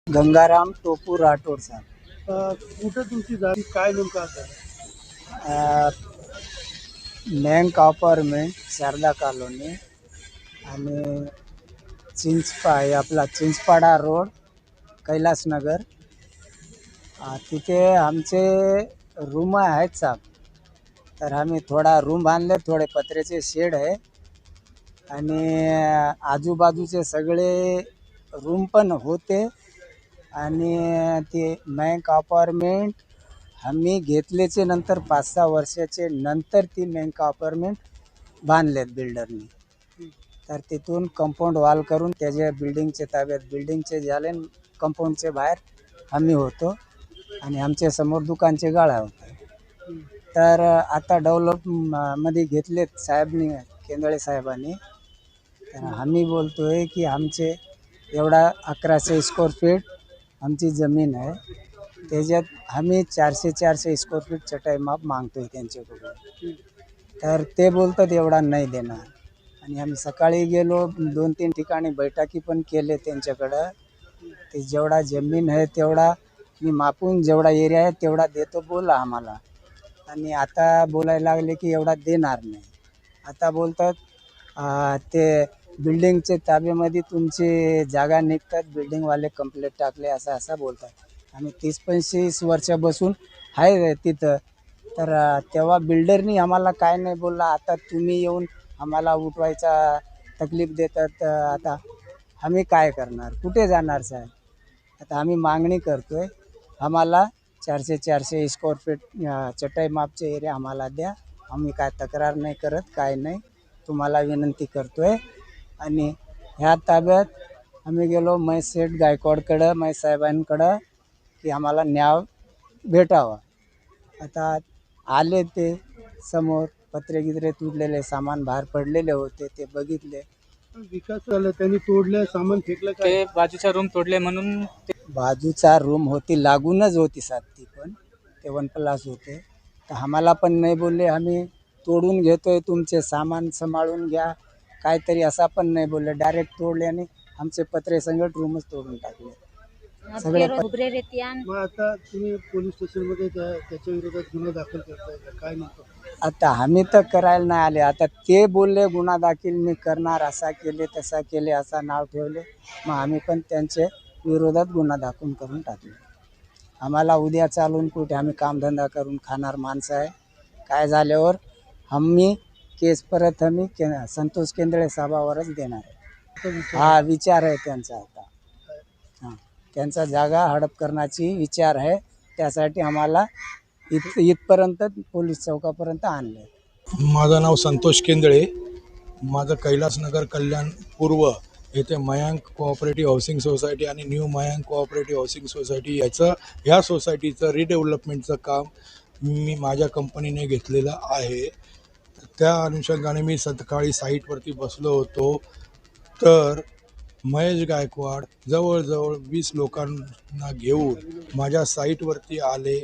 गंगाराम टोपू राठोड साहेब. कुठं तुमची जाती काय नेमकं असं? मँक अपार्टमेंट शारदा कॉलोनी आणि आपला चिंचपाडा रोड कैलासनगर. तिथे आमचे रूम आहेत साहेब. तर आम्ही थोडा रूम बांधले, थोडे पत्र्याचे शेड आहे आणि आजूबाजूचे सगळे रूम पण होते. आणि ते मँक अपार्टमेंट आम्ही घेतल्याचे नंतर 5-6 वर्षाचे नंतर ती मँक अपार्टमेंट बांधलेत बिल्डरनी. तर तिथून कंपाऊंड वॉल करून त्याच्या बिल्डिंगचे ताब्यात बिल्डिंगचे झाले, कंपाऊंडचे बाहेर आम्ही होतो आणि आमच्या समोर दुकानचे गाळा होते. तर आता मध्ये घेतलेत साहेबनी, केंदळे साहेबांनी. तर आम्ही बोलतोय की आमचे एवढा 1100 स्क्वेअर फीट आमची जमीन आहे, त्याच्यात आम्ही 400 स्क्वेअर फीट चटाई माप मागतोय त्यांच्याकडून. तर ते बोलतात एवढा नाही देणार. आणि आम्ही सकाळी गेलो, 2-3 ठिकाणी बैठकी पण केले त्यांच्याकडं. ते जेवढा जमीन आहे तेवढा मी मापून, जेवढा एरिया आहे तेवढा देतो बोला आम्हाला. आणि आता बोलायला लागले की एवढा देणार नाही. आता बोलतात ते बिल्डिंगचे ताब्यामध्ये तुमची जागा निघतात, बिल्डिंगवाले कंप्लेंट टाकले, असं असं बोलतात. आम्ही 30-35 वर्ष बसून आहे तिथं. तर तेव्हा बिल्डरनी आम्हाला काय नाही बोलला. आता तुम्ही येऊन आम्हाला उठवायचा तकलीफ देतात. आता आम्ही काय करणार, कुठे जाणार साहेब? आता आम्ही मागणी करतोय, आम्हाला 400 स्क्वेअर फीट चटाई मापचे एरिया आम्हाला द्या. आम्ही काय तक्रार नाही करत, काय नाही, तुम्हाला विनंती करतोय. आणि ह्या ताब्यात आम्ही गेलो सेठ गायकवाडकडं, साहेबांकडं, की आम्हाला न्याय भेटावा. आता आले ते समोर, पत्रे तुटलेले, सामान बाहेर पडलेले होते, ते बघितले. विकास झाला, त्यांनी तोडलं, सामान फेकलं, ते बाजूचा रूम तोडले म्हणून बाजूचा रूम होती, लागूनच होती साहेब ती पण, ते 1+ होते. तर आम्हाला पण नाही बोलले, आम्ही तोडून घेतोय, तुमचे सामान सांभाळून घ्या, काहीतरी असा पण नाही बोलले. डायरेक्ट तोडले आणि आमचे पत्रे संगत रूमच तोडून टाकले सगळे. मग आता तुम्ही पोलीस स्टेशनमध्ये त्याच्या विरोधात गुन्हा दाखल करताय का? काय नेमकं? आता आम्ही तर करायला नाही आले. आता ते बोलले गुन्हा दाखल मी करणार, असा केले तसा केले, असा नाव ठेवले. मग आम्ही पण त्यांचे विरोधात गुन्हा दाखल करून टाकले. आम्हाला उद्या चालून कुठे, आम्ही कामधंदा करून खाणार माणसं आहे. काय झाल्यावर आम्ही केस परत आम्ही संतोष केंद्रे साहेबावरच देणार आहे. हा विचार आहे त्यांचा. आता हां, त्यांचा जागा हडप करण्याची विचार आहे. त्यासाठी आम्हाला इथपर्यंत पोलीस चौकापर्यंत आणले. माझं नाव संतोष केंदळे. माझं कैलासनगर कल्याण पूर्व येथे मयांक कोऑपरेटिव्ह हाऊसिंग सोसायटी आणि new Mayank cooperative housing society ह्या सोसायटीचं रिडेव्हलपमेंटचं काम मी माझ्या कंपनीने घेतलेलं आहे. त्या अनुषंगाने मी सकाळी साईटवरती बसलो होतो, तर महेश गायकवाड जवळजवळ 20 लोकांना घेऊन माझ्या साईटवरती आले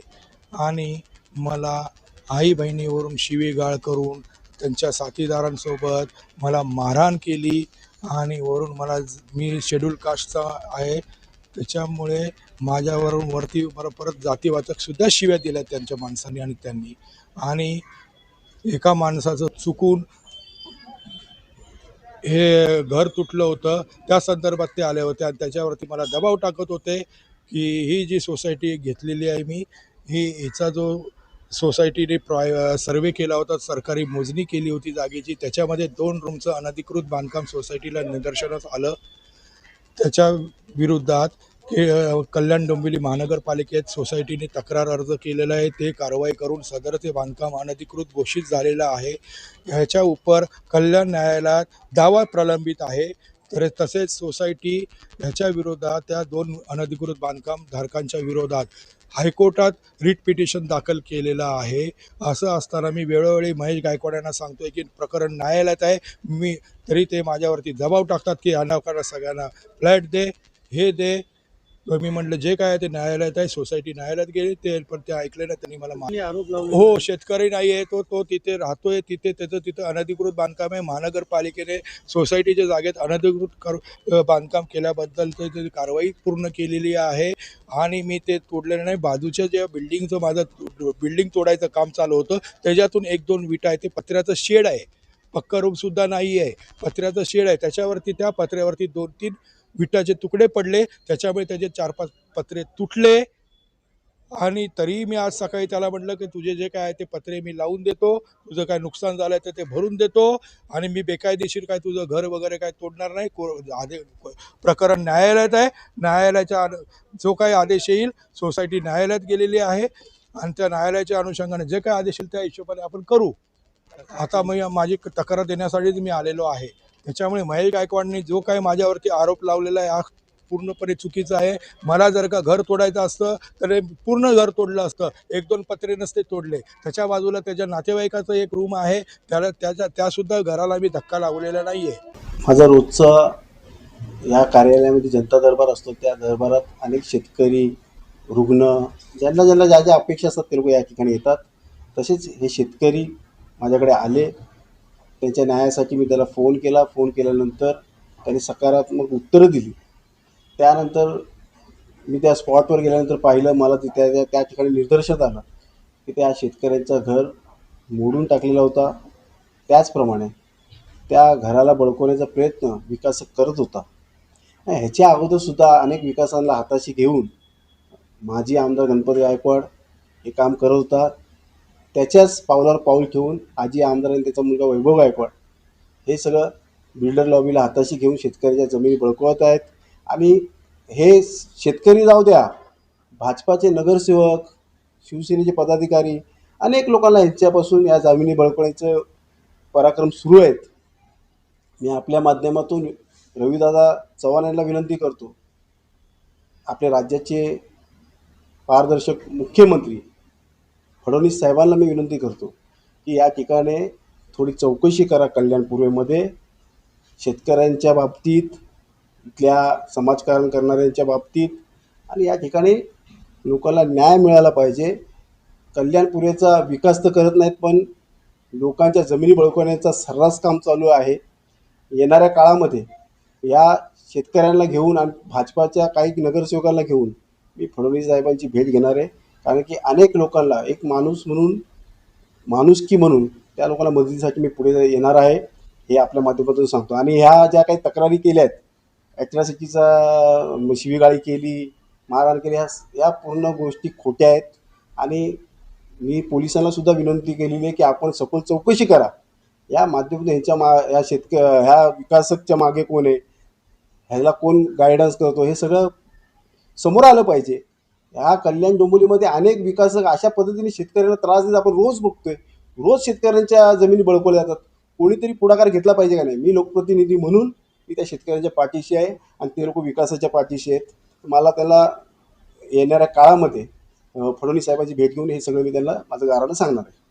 आणि मला आई बहिणीवरून शिवीगाळ करून त्यांच्या साथीदारांसोबत मला मारहाण केली. आणि वरून मी शेड्यूल कास्टचा आहे, त्याच्यामुळे माझ्यावरून मला परत जातीवाचकसुद्धा शिव्या दिल्या त्यांच्या माणसांनी आणि त्यांनी. आणि एका माणसाचं चुकून हे घर तुटलं होतं, त्या संदर्भात ते आले होते आणि त्याच्यावरती मला दबाव टाकत होते की ही जी सोसायटी घेतलेली आहे मी, हिचा जो सोसायटीने सर्वे केला होता, सरकारी मोजणी केली होती जागेची, त्याच्यामध्ये 2 रूमचं अनधिकृत बांधकाम सोसायटीला निदर्शनास आलं. त्याच्या विरोधात कल्याण डोंबिवली महानगरपालिकेत सोसायटीने तक्रार अर्ज केलेला आहे. ते कारवाई करून सदरचे बांधकाम अनधिकृत घोषित झालेलं आहे. ह्याच्या उपर कल्याण न्यायालयात दावा प्रलंबित आहे. तसेच सोसायटी ह्याच्या विरोधात, त्या 2 अनधिकृत बांधकाम धारकांच्या विरोधात हायकोर्टात रिट पिटिशन दाखल केलेलं आहे. असं असताना मी वेळोवेळी महेश गायकवाड यांना सांगतोय की प्रकरण न्यायालयात आहे, तरी ते माझ्यावरती दबाव टाकतात की या लोकांना सगळ्यांना फ्लॅट दे, हे दे. तर मी म्हटलं जे काय आहे ते न्यायालयात आहे, सोसायटी न्यायालयात गेली ते, पण ते ऐकले नाही. त्यांनी मला आणि आरोप लावले हो, शेतकरी नाही आहे तो, तो तिथे राहतोय, तिथे त्याचं तिथं अनधिकृत बांधकाम आहे. महानगरपालिकेने सोसायटीच्या जागेत बांधकाम केल्याबद्दल ते कारवाई पूर्ण केलेली आहे आणि मी ते तोडलेलं नाही. बाजूच्या ज्या बिल्डिंगचं माझं बिल्डिंग तोडायचं काम चालू होतं त्याच्यातून 1-2 विटा आहे. ते पत्र्याचं शेड आहे, पक्का रूमसुद्धा नाही आहे, पत्र्याचं शेड आहे. त्याच्यावरती त्या पत्र्यावरती 2-3 विटाचे तुकडे पडले, त्याच्यामुळे त्याचे 4-5 पत्रे तुटले. आणि तरीही मी आज सकाळी त्याला म्हटलं की तुझे जे काय आहे ते पत्रे मी लावून देतो, तुझं काय नुकसान झालं तर ते भरून देतो आणि मी बेकायदेशीर काय तुझं घर वगैरे काय तोडणार नाही. प्रकरण न्यायालयात आहे, न्यायालयाचा जो काही आदेश येईल, सोसायटी न्यायालयात गेलेली आहे आणि त्या न्यायालयाच्या अनुषंगाने जे काय आदेश येईल त्या हिशोबाने आपण करू. आता मी माझी तक्रार देण्यासाठीच मी आलेलो आहे. त्याच्यामुळे महेश गायकवाडने जो काही माझ्यावरती आरोप लावलेला आहे हा पूर्णपणे चुकीचं आहे. मला जर का घर तोडायचं असतं तर हे पूर्ण घर तोडलं असतं, 1-2 पत्रे नसते तोडले. त्याच्या बाजूला त्याच्या नातेवाईकाचं एक रूम आहे, त्यासुद्धा घराला मी धक्का लावलेला नाही आहे. माझा रोजचा या कार्यालयामध्ये जनता दरबार असतो. त्या दरबारात अनेक शेतकरी, रुग्ण, ज्यांना ज्यांना ज्या ज्या अपेक्षा असतात ते लोक या ठिकाणी येतात. तसेच हे शेतकरी माझ्याकडे आले, त्यांच्या न्यायासाठी मी त्याला फोन केला. फोन केल्यानंतर त्यांनी सकारात्मक उत्तरं दिली. त्यानंतर मी त्या स्पॉटवर गेल्यानंतर पाहिलं, मला त्या ठिकाणी निदर्शनात आलं की त्या शेतकऱ्यांचं घर मोडून टाकलेला होता. त्याचप्रमाणे त्या घराला बळकवण्याचा प्रयत्न विकासक करत होता. ह्याच्या अगोदरसुद्धा अनेक विकासांना हाताशी घेऊन माजी आमदार गणपती गायकवाड हे काम करत होता. त्याच्याच पावलावर पाऊल ठेवून आजी आमदार आणि त्याचा मुलगा वैभव गायकवाड हे सगळं बिल्डर लॉबीला हाताशी घेऊन शेतकऱ्याच्या जमिनी बळकवत आहेत. आणि हे शेतकरी जाऊ द्या, भाजपाचे नगरसेवक, शिवसेनेचे पदाधिकारी, अनेक लोकांना यांच्यापासून या जमिनी बळकवण्याचं पराक्रम सुरू आहेत. मी आपल्या माध्यमातून रविदादा चव्हाण यांना विनंती करतो, आपल्या राज्याचे पारदर्शक मुख्यमंत्री फडणवीस साहेबांना मी विनंती करतो की या ठिकाणी थोडी चौकशी करा कल्याण पूर्वेमध्ये, शेतकऱ्यांच्या बाबतीत, इथल्या समाजकारण करणाऱ्यांच्या बाबतीत, आणि या ठिकाणी लोकांना न्याय मिळाला पाहिजे. कल्याण पूर्वेचा विकास तर करत नाहीत, पण लोकांच्या जमिनी बळकवण्याचा सर्रास काम चालू आहे. येणाऱ्या काळामध्ये या शेतकऱ्यांना घेऊन आणि भाजपाच्या काही नगरसेवकांना घेऊन मी फडणवीस साहेबांची भेट घेणार आहे. कारण की अनेक लोकांना एक माणूस म्हणून, माणुसकी म्हणून त्या लोकांना मदतीसाठी मी पुढे येणार आहे, हे आपल्या माध्यमातून सांगतो. आणि ह्या ज्या काही तक्रारी केल्या आहेत, ॲट्रॉसिटीचा शिवीगाळी केली, मारहाण केली, ह्या पूर्ण गोष्टी खोट्या आहेत. आणि मी पोलिसांना सुद्धा विनंती केलेली आहे की आपण सखोल चौकशी करा. या माध्यमातून ह्या विकासकच्या मागे कोण आहे, ह्याला कोण गायडन्स करतो, हे सगळं समोर आलं पाहिजे. ह्या कल्याण डोंबिवलीमध्ये अनेक विकासक अशा पद्धतीने शेतकऱ्यांना त्रास देतात. आपण रोज बघतोय, रोज शेतकऱ्यांच्या जमिनी बळकवल्या जातात. कोणीतरी पुढाकार घेतला पाहिजे का नाही. मी लोकप्रतिनिधी म्हणून मी त्या शेतकऱ्यांच्या पाठीशी आहे आणि ते लोक विकासाच्या पाठीशी आहेत. मला त्याला येणाऱ्या काळामध्ये फडणवीस साहेबांची भेट घेऊन हे सगळं मी त्यांना माझं गारानं सांगणार आहे.